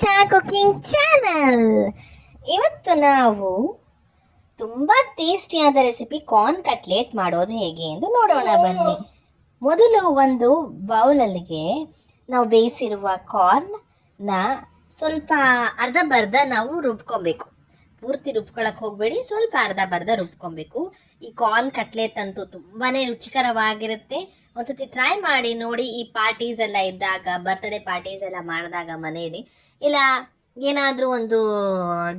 ಚಾ cooking channel. ಇವತ್ತು ನಾವು ತುಂಬ ಟೇಸ್ಟಿಯಾದ ರೆಸಿಪಿ ಕಾರ್ನ್ ಕಟ್ಲೆಟ್ ಮಾಡೋದು ಹೇಗೆ ಎಂದು ನೋಡೋಣ ಬನ್ನಿ. ಮೊದಲು ಒಂದು ಬೌಲಲ್ಲಿಗೆ ನಾವು ಬೇಯಿಸಿರುವ ಕಾರ್ನ್ನ ಸ್ವಲ್ಪ ಅರ್ಧ ನಾವು ರುಬ್ಕೊಬೇಕು. ಪೂರ್ತಿ ರುಬ್ಕೊಳಕ್ಕೆ ಹೋಗಬೇಡಿ, ಸ್ವಲ್ಪ ಅರ್ಧ ರುಬ್ಕೊಬೇಕು. ಈ ಕಾರ್ನ್ ಕಟ್ಲೆಟ್ ಅಂತೂ ತುಂಬಾ ರುಚಿಕರವಾಗಿರುತ್ತೆ. ಒಂದ್ಸತಿ ಟ್ರೈ ಮಾಡಿ ನೋಡಿ. ಈ ಪಾರ್ಟೀಸ್ ಎಲ್ಲ ಇದ್ದಾಗ, ಬರ್ತ್ಡೇ ಪಾರ್ಟೀಸ್ ಎಲ್ಲ ಮಾಡಿದಾಗ ಮನೆಯಲ್ಲಿ, ಇಲ್ಲ ಏನಾದರೂ ಒಂದು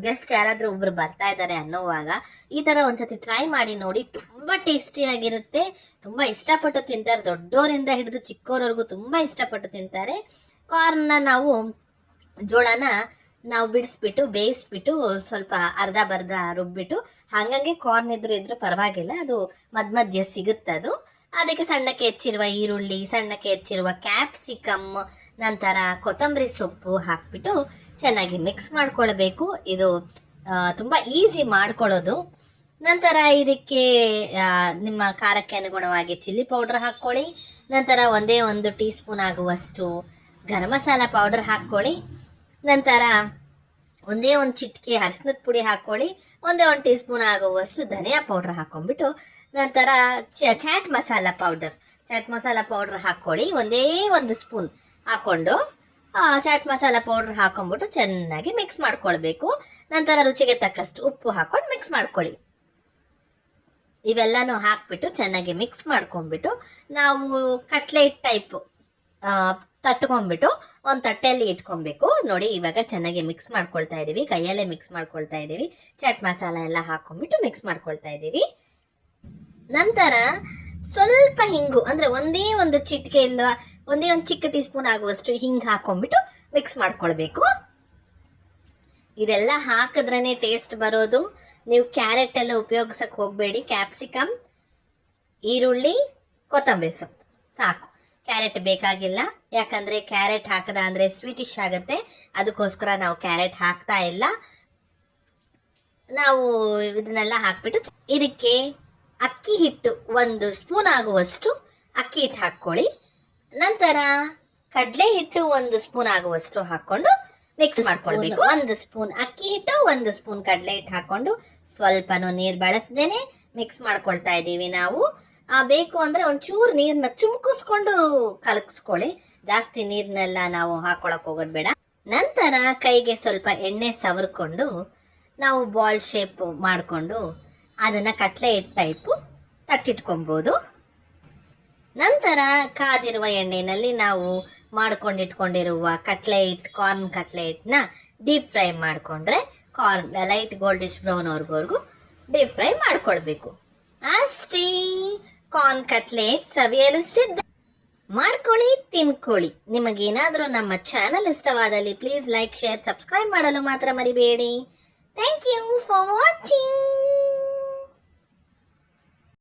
ಗೆಸ್ಟ್ ಯಾರಾದರೂ ಒಬ್ರು ಬರ್ತಾ ಇದ್ದಾರೆ ಅನ್ನೋವಾಗ ಈ ಥರ ಒಂದ್ಸತಿ ಟ್ರೈ ಮಾಡಿ ನೋಡಿ. ತುಂಬ ಟೇಸ್ಟಿಯಾಗಿರುತ್ತೆ, ತುಂಬ ಇಷ್ಟಪಟ್ಟು ತಿಂತಾರೆ. ದೊಡ್ಡೋರಿಂದ ಹಿಡಿದು ಚಿಕ್ಕವರವರೆಗೂ ತುಂಬ ಇಷ್ಟಪಟ್ಟು ತಿಂತಾರೆ. ಕಾರ್ನ್ನ ನಾವು ಜೋಳನ ನಾವು ಬಿಡಿಸ್ಬಿಟ್ಟು ಬೇಯಿಸ್ಬಿಟ್ಟು ಸ್ವಲ್ಪ ಅರ್ಧ ರುಬ್ಬಿಟ್ಟು ಹಾಗಂಗೆ ಕಾರ್ನ್ ಇದ್ರೂ ಪರವಾಗಿಲ್ಲ, ಅದು ಮಧ್ಯ ಸಿಗುತ್ತೆ. ಅದಕ್ಕೆ ಸಣ್ಣಕ್ಕೆ ಹೆಚ್ಚಿರುವ ಈರುಳ್ಳಿ, ಸಣ್ಣಕ್ಕೆ ಹೆಚ್ಚಿರುವ ಕ್ಯಾಪ್ಸಿಕಮ್, ನಂತರ ಕೊತ್ತಂಬರಿ ಸೊಪ್ಪು ಹಾಕ್ಬಿಟ್ಟು ಚೆನ್ನಾಗಿ ಮಿಕ್ಸ್ ಮಾಡ್ಕೊಳ್ಬೇಕು. ಇದು ತುಂಬ ಈಸಿ ಮಾಡ್ಕೊಳ್ಳೋದು. ನಂತರ ಇದಕ್ಕೆ ನಿಮ್ಮ ಖಾರಕ್ಕೆ ಅನುಗುಣವಾಗಿ ಚಿಲ್ಲಿ ಪೌಡರ್ ಹಾಕ್ಕೊಳ್ಳಿ. ನಂತರ ಒಂದೇ 1 ಟೀ ಸ್ಪೂನ್ ಆಗುವಷ್ಟು ಗರಂ ಮಸಾಲ ಪೌಡರ್ ಹಾಕ್ಕೊಳ್ಳಿ. ನಂತರ ಒಂದೇ 1 ಚಿಟಿಕೆ ಅರಿಶಿನದ ಪುಡಿ ಹಾಕ್ಕೊಳ್ಳಿ. ಒಂದೇ 1 ಟೀ ಸ್ಪೂನ್ ಆಗುವಷ್ಟು ಧನಿಯಾ ಪೌಡರ್ ಹಾಕ್ಕೊಂಡ್ಬಿಟ್ಟು ನಂತರ ಚಾಟ್ ಮಸಾಲ ಪೌಡರ್ ಹಾಕ್ಕೊಳ್ಳಿ. ಒಂದೇ 1 ಸ್ಪೂನ್ ಹಾಕ್ಕೊಂಡು ಚಾಟ್ ಮಸಾಲ ಪೌಡರ್ ಹಾಕೊಂಡ್ಬಿಟ್ಟು ಚೆನ್ನಾಗಿ ಮಿಕ್ಸ್ ಮಾಡ್ಕೊಳ್ಬೇಕು. ನಂತರ ರುಚಿಗೆ ತಕ್ಕಷ್ಟು ಉಪ್ಪು ಹಾಕ್ಕೊಂಡು ಮಿಕ್ಸ್ ಮಾಡ್ಕೊಳ್ಳಿ. ಇವೆಲ್ಲನೂ ಹಾಕ್ಬಿಟ್ಟು ಚೆನ್ನಾಗಿ ಮಿಕ್ಸ್ ಮಾಡ್ಕೊಂಡ್ಬಿಟ್ಟು ನಾವು ಕಟ್ಲೆಟ್ ಟೈಪ್ ತಟ್ಕೊಂಡ್ಬಿಟ್ಟು ಒಂದು ತಟ್ಟೆಯಲ್ಲಿ ಇಟ್ಕೊಬೇಕು. ನೋಡಿ, ಇವಾಗ ಚೆನ್ನಾಗಿ ಮಿಕ್ಸ್ ಮಾಡ್ಕೊಳ್ತಾ ಇದ್ದೀವಿ, ಕೈಯಲ್ಲೇ ಮಿಕ್ಸ್ ಮಾಡ್ಕೊಳ್ತಾ ಇದ್ದೀವಿ. ಚಾಟ್ ಮಸಾಲ ಎಲ್ಲ ಹಾಕೊಂಡ್ಬಿಟ್ಟು ಮಿಕ್ಸ್ ಮಾಡ್ಕೊಳ್ತಾ ಇದ್ದೀವಿ. ನಂತರ ಸ್ವಲ್ಪ ಹಿಂಗು, ಅಂದರೆ ಒಂದೇ 1 ಚಿಟಿಕೆ ಇಲ್ಲ ಒಂದೇ 1 ಚಿಕ್ಕ ಟೀ ಸ್ಪೂನ್ ಆಗುವಷ್ಟು ಹಿಂಗೆ ಹಾಕೊಂಡ್ಬಿಟ್ಟು ಮಿಕ್ಸ್ ಮಾಡ್ಕೊಳ್ಬೇಕು. ಇದೆಲ್ಲ ಹಾಕಿದ್ರೇ ಟೇಸ್ಟ್ ಬರೋದು. ನೀವು ಕ್ಯಾರೆಟ್ ಎಲ್ಲ ಉಪಯೋಗಿಸಕ್ಕೆ ಹೋಗಬೇಡಿ. ಕ್ಯಾಪ್ಸಿಕಮ್, ಈರುಳ್ಳಿ, ಕೊತ್ತಂಬರಿ ಸೊಪ್ಪು ಸಾಕು. ಕ್ಯಾರೆಟ್ ಬೇಕಾಗಿಲ್ಲ, ಯಾಕಂದರೆ ಕ್ಯಾರೆಟ್ ಹಾಕದ ಅಂದರೆ ಸ್ವೀಟಿಶ್ ಆಗುತ್ತೆ. ಅದಕ್ಕೋಸ್ಕರ ನಾವು ಕ್ಯಾರೆಟ್ ಹಾಕ್ತಾ ಇಲ್ಲ. ನಾವು ಇದನ್ನೆಲ್ಲ ಹಾಕ್ಬಿಟ್ಟು ಇದಕ್ಕೆ ಅಕ್ಕಿ ಹಿಟ್ಟು 1 ಸ್ಪೂನ್ ಆಗುವಷ್ಟು ಅಕ್ಕಿ ಹಿಟ್ಟು ಹಾಕ್ಕೊಳ್ಳಿ. ನಂತರ ಕಡಲೆ ಹಿಟ್ಟು 1 ಸ್ಪೂನ್ ಆಗುವಷ್ಟು ಹಾಕ್ಕೊಂಡು ಮಿಕ್ಸ್ ಮಾಡ್ಕೊಳ್ಬೇಕು. 1 ಸ್ಪೂನ್ ಅಕ್ಕಿ ಹಿಟ್ಟು, 1 ಸ್ಪೂನ್ ಕಡಲೆ ಹಿಟ್ಟು ಹಾಕ್ಕೊಂಡು ಸ್ವಲ್ಪನೂ ನೀರು ಬಳಸದೇನೆ ಮಿಕ್ಸ್ ಮಾಡ್ಕೊಳ್ತಾ ಇದ್ದೀವಿ ನಾವು. ಬೇಕು ಅಂದರೆ ಒಂಚೂರು ನೀರನ್ನ ಚುಮ್ಕಿಸ್ಕೊಂಡು ಕಲಗಿಸ್ಕೊಳ್ಳಿ. ಜಾಸ್ತಿ ನೀರನ್ನೆಲ್ಲ ನಾವು ಹಾಕ್ಕೊಳಕ್ಕೆ ಹೋಗೋದು ಬೇಡ. ನಂತರ ಕೈಗೆ ಸ್ವಲ್ಪ ಎಣ್ಣೆ ಸವರ್ಕೊಂಡು ನಾವು ಬಾಲ್ ಶೇಪ್ ಮಾಡಿಕೊಂಡು ಅದನ್ನು ಕಟ್ಲೆಟ್ ಟೈಪು ತಟ್ಟಿಟ್ಕೊಬೋದು. ನಂತರ ಕಾದಿರುವ ಎಣ್ಣೆಯಲ್ಲಿ ನಾವು ಮಾಡ್ಕೊಂಡಿಟ್ಕೊಂಡಿರುವ ಕಾರ್ನ್ ಕಟ್ಲೆಟ್ನ ಡೀಪ್ ಫ್ರೈ ಮಾಡಿಕೊಂಡ್ರೆ ಲೈಟ್ ಗೋಲ್ಡಿಶ್ ಬ್ರೌನ್ ಅವ್ರಿಗೂ ಡೀಪ್ ಫ್ರೈ ಮಾಡ್ಕೊಳ್ಬೇಕು. ಅಷ್ಟೇ, ಕಾರ್ನ್ ಕಟ್ಲೆಟ್ ಸವಿಯಲು ಸಿದ್ಧ. ಮಾಡ್ಕೊಳ್ಳಿ, ತಿನ್ಕೊಳ್ಳಿ. ನಿಮಗೇನಾದರೂ ನಮ್ಮ ಚಾನಲ್ ಇಷ್ಟವಾದಲ್ಲಿ ಪ್ಲೀಸ್ ಲೈಕ್, ಶೇರ್, ಸಬ್ಸ್ಕ್ರೈಬ್ ಮಾಡಲು ಮಾತ್ರ ಮರಿಬೇಡಿ. Thank you for watching.